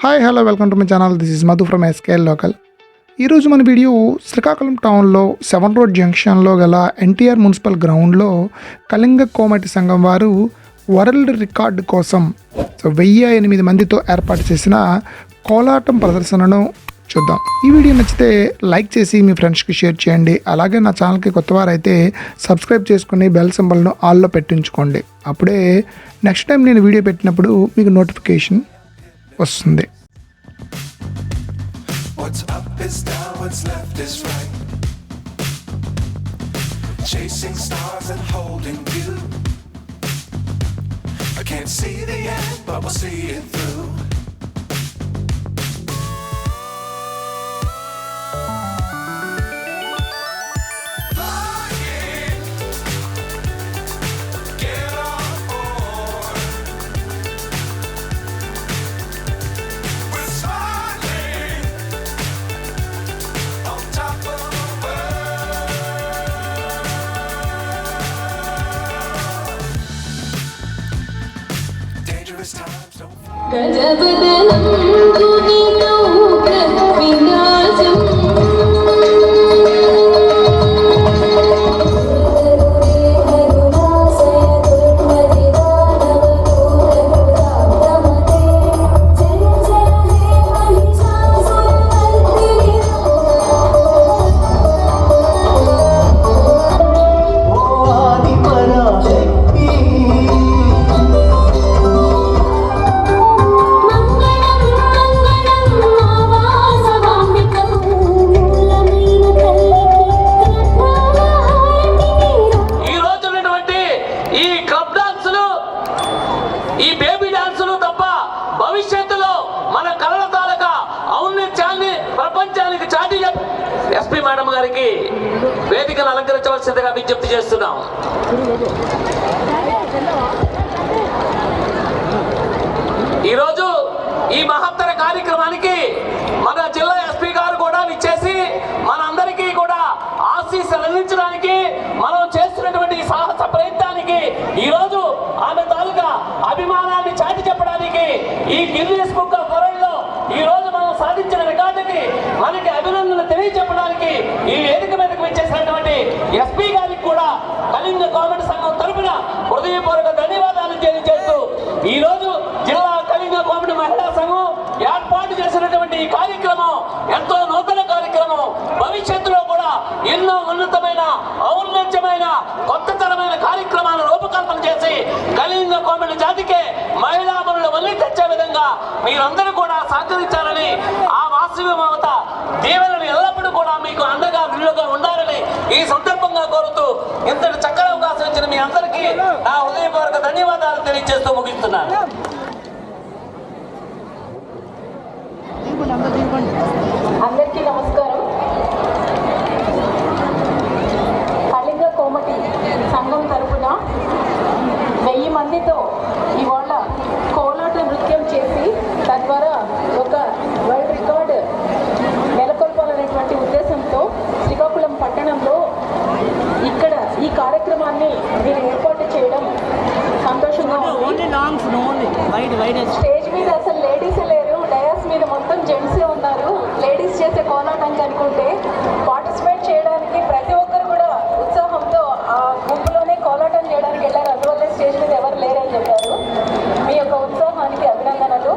Hi hello welcome to my channel. This is Madhu from SKL local. ఈరోజు మన video Srikakulam టౌన్లో 7 road జంక్షన్లో గల ఎన్టీఆర్ మున్సిపల్ గ్రౌండ్లో కళింగ కోమటి సంఘం వారు వరల్డ్ రికార్డు కోసం 1008 మందితో ఏర్పాటు చేసిన కోలాటం ప్రదర్శనను చూద్దాం. ఈ వీడియో నచ్చితే లైక్ చేసి మీ ఫ్రెండ్స్కి షేర్ చేయండి. అలాగే నా ఛానల్కి కొత్తవారైతే సబ్స్క్రైబ్ చేసుకుని బెల్ సింబల్ను ఆల్లో పెట్టించుకోండి. అప్పుడే నెక్స్ట్ టైం నేను వీడియో పెట్టినప్పుడు మీకు నోటిఫికేషన్ వస్తుంది. What's up is down, what's left is right. Chasing stars and holding you. I can't see the end, but we'll see it through. గజవదనం గుణితో ప్రవిరాజం ఈ బేబీ డాన్సులు తప్ప భవిష్యత్తులో మన కళల తాలూకా ఔన్నత్యాన్ని ప్రపంచానికి చాటి ఎస్పీ మేడం గారికి వేదికను అలంకరించవలసిందిగా విజ్ఞప్తి చేస్తున్నాం. ఈరోజు ఈ మహత్తర కార్యక్రమానికి మన జిల్లా ఎస్పీ గారు కూడా విచ్చేసి మనందరికీ కూడా ఆశీస్సులు అందించడానికి మనం చేస్తున్నటువంటి సాహస ప్రయత్నానికి ఈరోజు ఆమె తాలూకా అభిమానాన్ని చాటి చెప్పడానికి ఈ గిన్నెస్ బుక్ ఆఫ్ వరల్డ్ లో ఈ రోజు మనం సాధించిన రికార్డుకి మనకి అభినందనలు తెలియజెప్పడానికి ఈ వేదిక మీదకి విచ్చేసినటువంటి ఎస్పీ గారికి కూడా కళింగ కోమటి సంఘం తరపున హృదయపూర్వక ధన్యవాదాలు తెలియజేస్తూ ఈ రోజు జిల్లా కళింగ కోమటి మహిళా సంఘం ఏర్పాటు చేసినటువంటి ఈ కార్యక్రమం ఎంతో నూతన కార్యక్రమం. భవిష్యత్తులో కూడా ఎన్నో ఉన్నతమైన ఔన్నత్యమైన కొత్త తరమైన కార్యక్రమాలను రూపకల్పన చేసి కళింగ కోమటి జాతికే మహిళా మనులు మళ్ళీ తెచ్చే విధంగా మీరందరూ కూడా సహకరించాలని, ఆ వాసవి మమత దీవెనలు ఎల్లప్పుడూ కూడా మీకు అండగా విలువగా ఉండాలని ఈ సందర్భంగా కోరుతూ ఇంతటి చక్కని అవకాశం ఇచ్చిన మీ అందరికీ నా హృదయపూర్వక ధన్యవాదాలు తెలియజేస్తూ ముగిస్తున్నాను. అందరికీ నమస్కారం. కళింగ కోమటి సంఘం తరపున 1000 మందితో ఇవాళ కోలాట నృత్యం చేసి తద్వారా ఒక వరల్డ్ రికార్డ్ నెలకొల్పాలనేటువంటి ఉద్దేశంతో శ్రీకాకుళం పట్టణంలో ఇక్కడ ఈ కార్యక్రమాన్ని మీరు ఏర్పాటు చేయడం సంతోషంగా ఉంది. స్టేజ్ మీద అసలు లేడీస్ లేరు, డయాస్ మీద మొత్తం జెంట్సే ఉన్నారు. లేడీస్ చేసే కోలాటానికి అనుకుంటే పార్టిసిపేట్ చేయడానికి ప్రతి ఒక్కరు కూడా ఉత్సాహంతో ఆ గుంపులోనే కోలాటం చేయడానికి వెళ్ళారు. అందువల్లే స్టేజ్ మీద ఎవరు లేరని చెప్పారు. మీ యొక్క ఉత్సాహానికి అభినందనలు.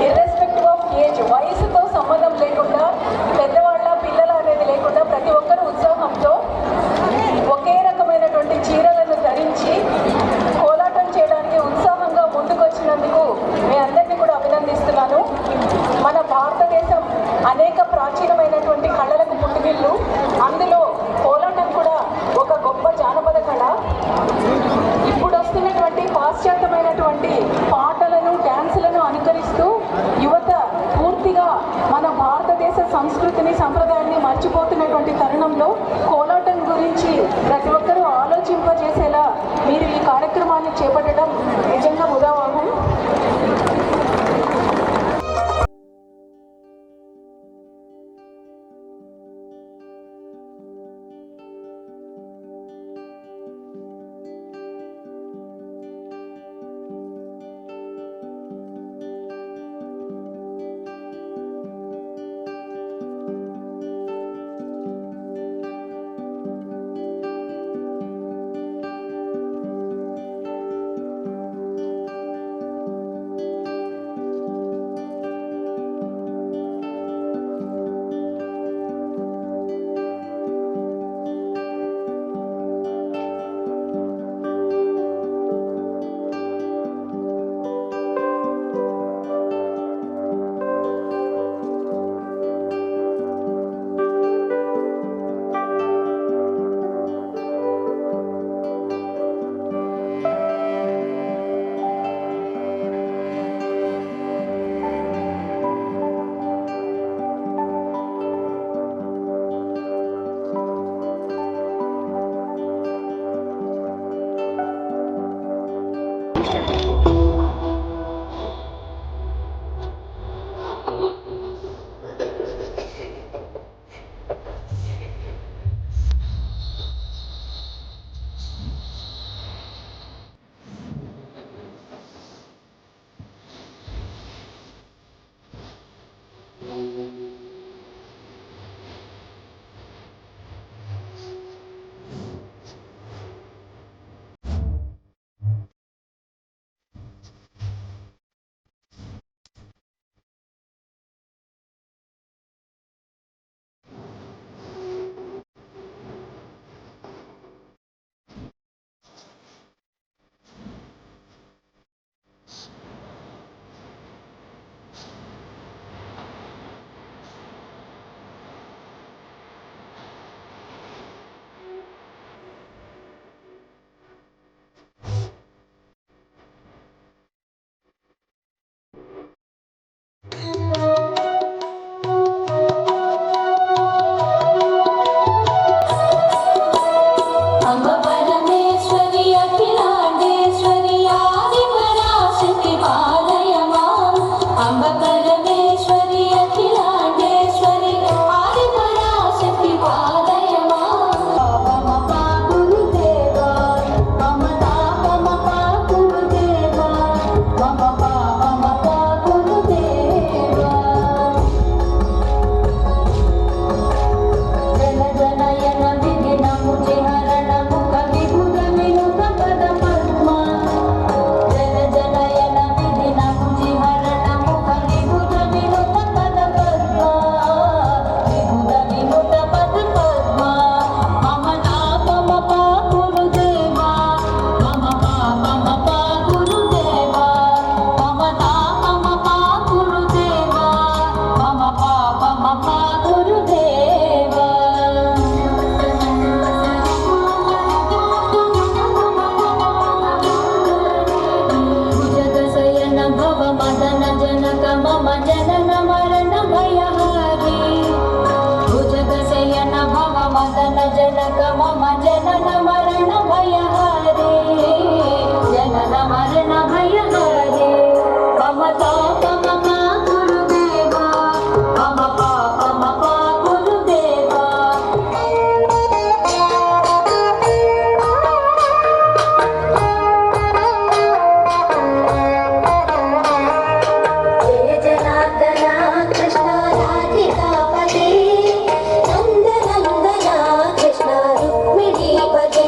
ఇర్రెస్పెక్టివ్ ఆఫ్ ఏజ్, వయసుతో సంబంధం లేకుండా పెద్దవాళ్ళ పిల్లల అనేది లేకుండా ప్రతి ఒక్కరు ఉత్సాహంతో ఒకే రకమైనటువంటి చీరలను ధరించి కోలాటం చేయడానికి ఉత్సాహంగా ముందుకొచ్చినందుకు మీ అందరినీ కూడా అభినందిస్తున్నాను. మన భారతదేశం అనేక ప్రాచీనమైనటువంటి కళలకు పుట్టుగిల్లు. అందులో కోలాటం కూడా ఒక గొప్ప జానపద కళ. ఇప్పుడు వస్తున్నటువంటి పాశ్చాత్యమైనటువంటి పాటలను డ్యాన్సులను అనుకరిస్తూ యువత పూర్తిగా మన భారతదేశ సంస్కృతిని సంప్రదాయాన్ని మర్చిపోతున్నటువంటి తరుణంలో కోలాటం గురించి ప్రతి ఒక్కరూ ఆలోచింపజేసేలా మీరు ఈ కార్యక్రమాన్ని చేపట్టడం నిజంగా ముదావహం. जनक मम जनन मरण भयहारे जनन मरण भयहारे मम तापम मा गुरुदेवा मम पापम मा गुरुदेवा जय जनार्दना कृष्ण राधिकापते नंद नंदना कृष्ण रुक्मिणीपते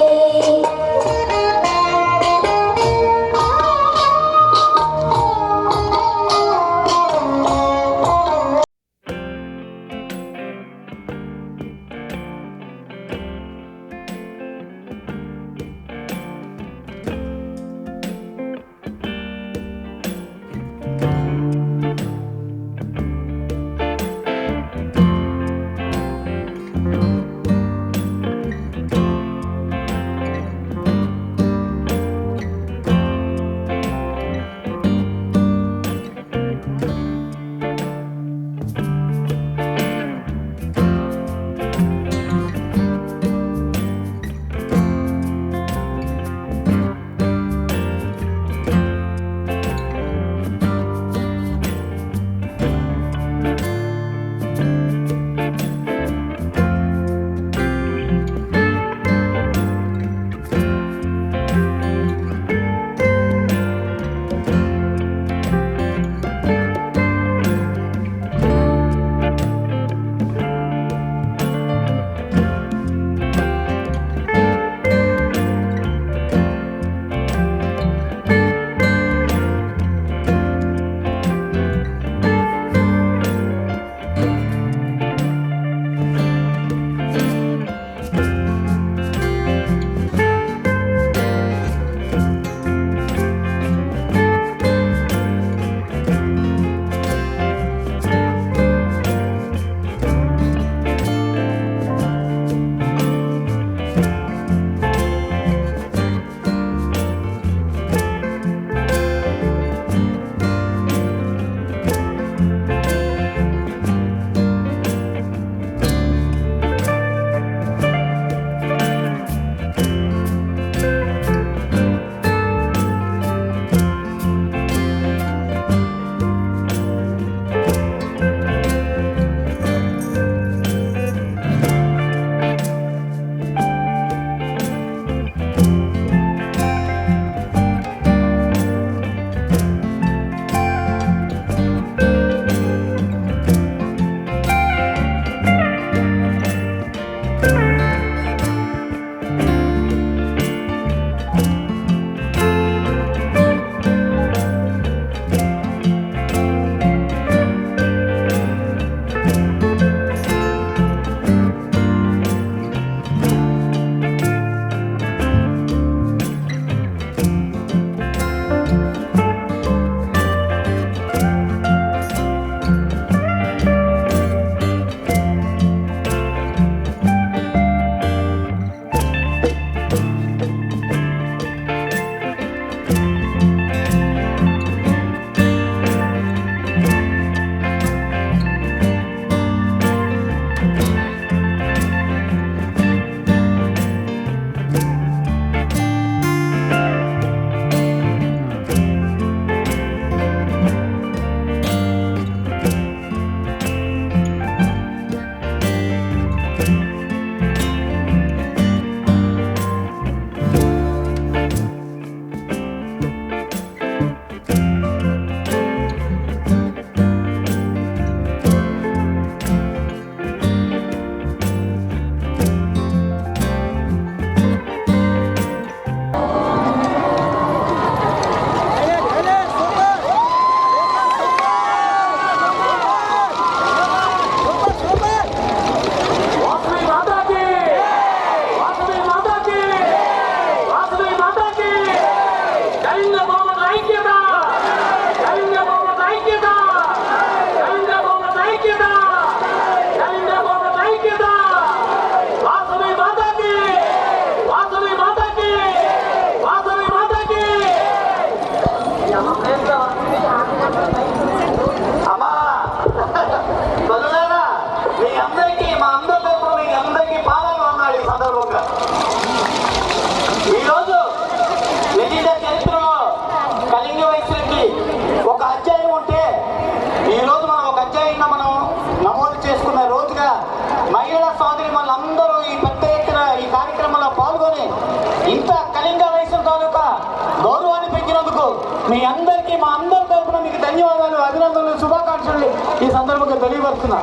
మీ అందరికీ మా అందరి తరఫున మీకు ధన్యవాదాలు, అభినందనలు, శుభాకాంక్షలు ఈ సందర్భంగా తెలియపరుస్తున్నా.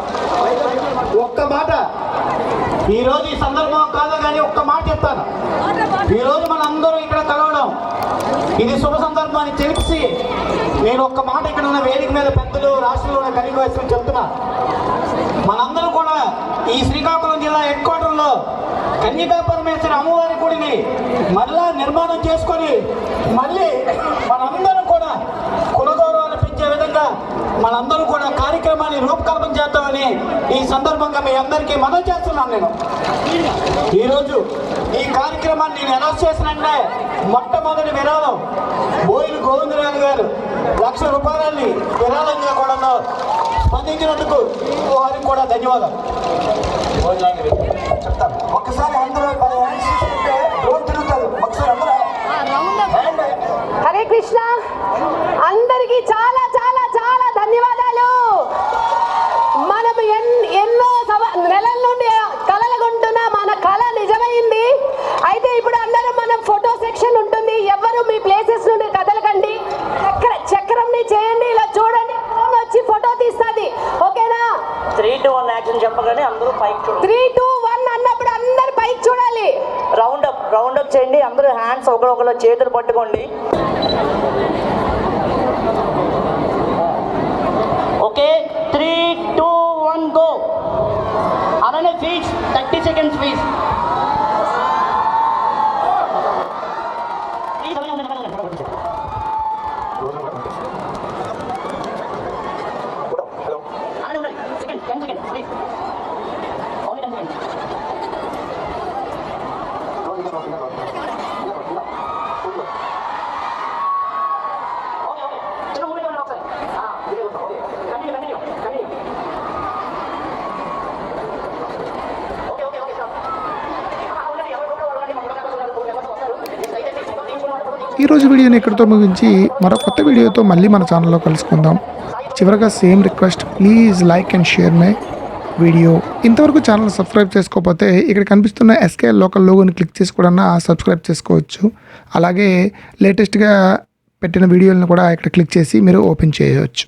ఒక్క మాట, ఈరోజు ఈ సందర్భం కాదు కానీ ఒక్క మాట చెప్తాను. ఈరోజు మన అందరూ ఇక్కడ కలవడం ఇది శుభ సందర్భాన్ని తెలిసి నేను ఒక్క మాట ఇక్కడ ఉన్న వేదిక మీద పెద్దలు, రాష్ట్రంలో ఉన్న కలిగి వయసు చెప్తున్నా. మనందరూ కూడా ఈ శ్రీకాకుళం జిల్లా హెడ్ క్వార్టర్లో కన్యకా పరమేశ్వరి అమ్మవారి గుడిని మళ్ళా నిర్మాణం చేసుకొని మళ్ళీ మనందరం కూడా కులగౌరవాన్ని పెంచే విధంగా మనందరూ కూడా కార్యక్రమాన్ని రూపకల్పన చేద్దామని ఈ సందర్భంగా మీ అందరికీ మనవి చేస్తున్నాను. నేను ఈరోజు ఈ కార్యక్రమాన్ని నేను అనౌన్స్ చేసినంటే మొట్టమొదటి విరాళం బోయిన గోవిందరాజు గారు 1,00,000 రూపాయలని విరాళంగా కూడా స్పందించినందుకు వారికి కూడా ధన్యవాదాలు చెప్తాను. ఒక్కసారి అందరూ తిరుగుతారు. ఒకసారి అందరూ హరే కృష్ణ. అందరికీ చాలా చాలా చాలా ధన్యవాదాలు. మనం ఎన్నో నెలల నుండి కలలుకుంటున్న మన కళ నిజమైంది. అయితే ఇప్పుడు అందరం మనం ఫోటో సెక్షన్ ఉంటుంది. ఎవరు మీ ప్లేసెస్ నుండి కదలకండి. చక్రంని చేయండి, ఇలా చూడండి, ఫోన్ వచ్చి ఫోటో తీస్తుంది. ఓకేనా? 3, 2, 1 యాక్షన్ చెప్పగానే అందరూ పైకి చూడండి. 3, 2, 1 అన్నప్పుడు అందరు పైకి చూడాలి. రౌండ్ అప్ చేయండి. అందరూ హ్యాండ్స్ ఒకరు చేతులు పట్టుకోండి. Okay, 3, 2, 1 go. అలానే ఫీజ్ 30 సెకండ్స్ ఫీజ్. ఈరోజు వీడియోని ఇక్కడితో ముగించి మరో కొత్త వీడియోతో మళ్ళీ మన ఛానల్లో కలుసుకుందాం. చివరగా same request, please like and share my video. ఇంతవరకు ఛానల్ సబ్స్క్రైబ్ చేసుకోకపోతే ఇక్కడ కనిపిస్తున్న ఎస్కేఎల్ లోకల్ లోగోని క్లిక్ చేసి కూడా సబ్స్క్రైబ్ చేసుకోవచ్చు. అలాగే లేటెస్ట్గా పెట్టిన వీడియోలను కూడా ఇక్కడ క్లిక్ చేసి మీరు ఓపెన్ చేయవచ్చు.